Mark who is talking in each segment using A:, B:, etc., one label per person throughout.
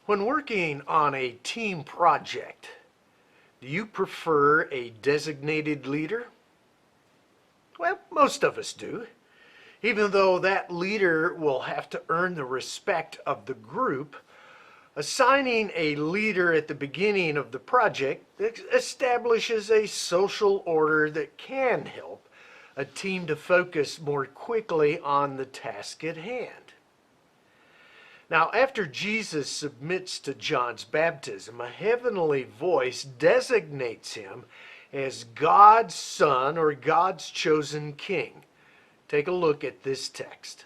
A: When working on a team project, do you prefer a designated leader? Well, most of us do, even though that leader will have to earn the respect of the group. Assigning a leader at the beginning of the project establishes a social order that can help a team to focus more quickly on the task at hand. Now, after Jesus submits to John's baptism, a heavenly voice designates him as God's son or God's chosen king. Take a look at this text.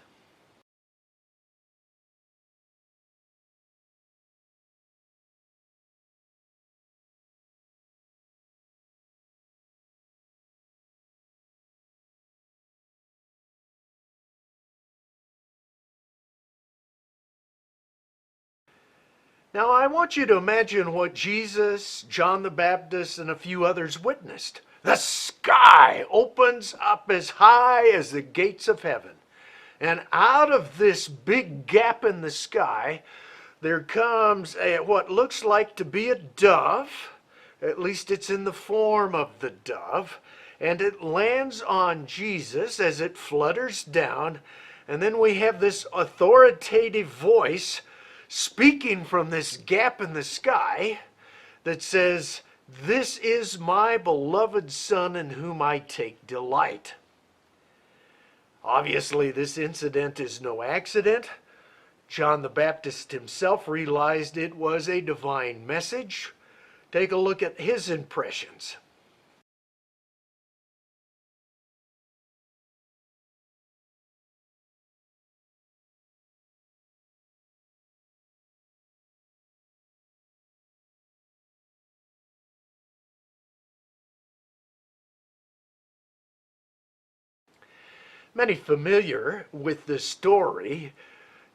A: Now, I want you to imagine what Jesus, John the Baptist, and a few others witnessed. The sky opens up as high as the gates of heaven. And out of this big gap in the sky, there comes what looks like to be a dove. At least it's in the form of the dove. And it lands on Jesus as it flutters down. And then we have this authoritative voice speaking from this gap in the sky that says, "This is my beloved Son in whom I take delight." Obviously, this incident is no accident. John the Baptist himself realized it was a divine message. Take a look at his impressions. Many familiar with this story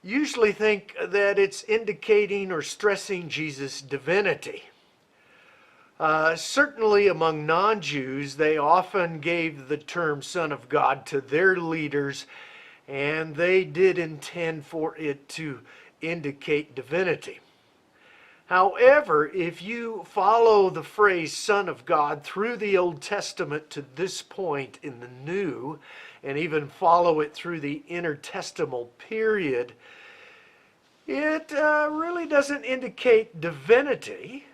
A: usually think that it's indicating or stressing Jesus' divinity. Certainly among non-Jews, they often gave the term Son of God to their leaders, and they did intend for it to indicate divinity. However, if you follow the phrase Son of God through the Old Testament to this point in the New, and even follow it through the intertestamental period, it really doesn't indicate divinity.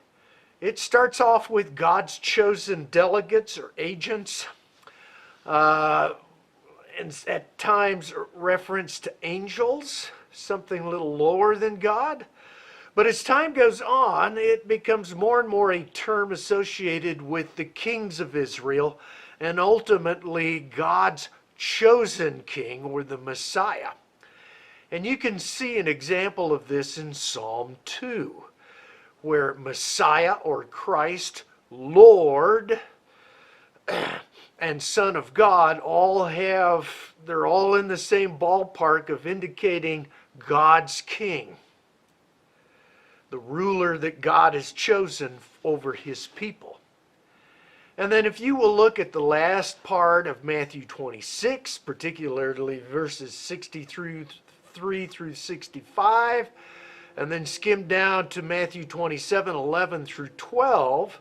A: It starts off with God's chosen delegates or agents, and at times reference to angels, something a little lower than God. But as time goes on, it becomes more and more a term associated with the kings of Israel and ultimately God's chosen king or the Messiah. And you can see an example of this in Psalm 2, where Messiah or Christ, Lord, and Son of God they're all in the same ballpark of indicating God's king, the ruler that God has chosen over his people. And then if you will look at the last part of Matthew 26, particularly verses 63 through 65, and then skim down to Matthew 27, 11 through 12,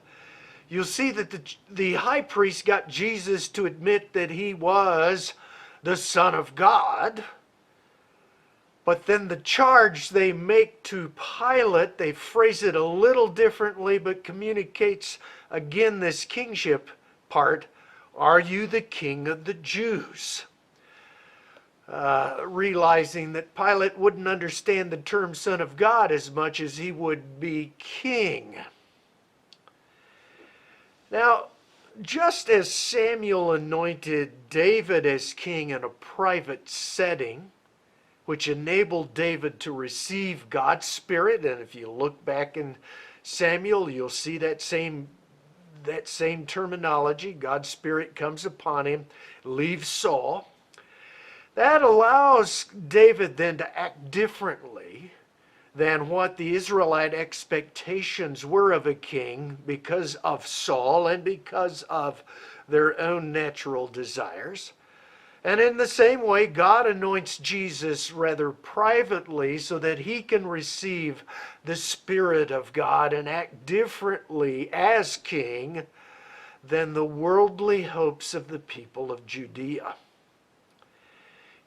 A: you'll see that the high priest got Jesus to admit that he was the Son of God. But then the charge they make to Pilate, they phrase it a little differently, but communicates again this kingship part. Are you the king of the Jews? Realizing that Pilate wouldn't understand the term Son of God as much as he would be king. Now, just as Samuel anointed David as king in a private setting, which enabled David to receive God's Spirit. And if you look back in Samuel, you'll see that same terminology. God's Spirit comes upon him, leaves Saul. That allows David then to act differently than what the Israelite expectations were of a king because of Saul and because of their own natural desires. And in the same way, God anoints Jesus rather privately so that he can receive the Spirit of God and act differently as king than the worldly hopes of the people of Judea.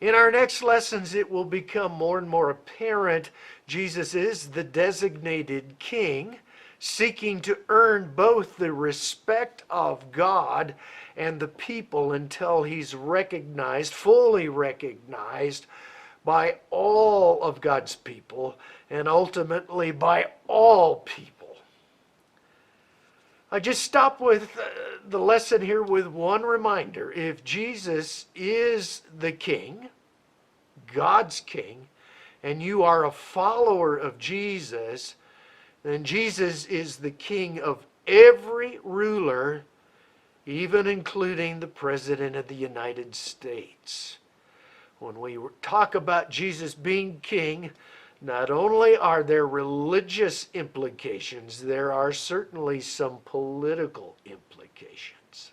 A: In our next lessons, it will become more and more apparent Jesus is the designated king, seeking to earn both the respect of God and the people until he's recognized, fully recognized, by all of God's people and ultimately by all people. I just stop with the lesson here with one reminder. If Jesus is the king, God's king, and you are a follower of Jesus, then Jesus is the king of every ruler, even including the President of the United States. When we talk about Jesus being king, not only are there religious implications, there are certainly some political implications.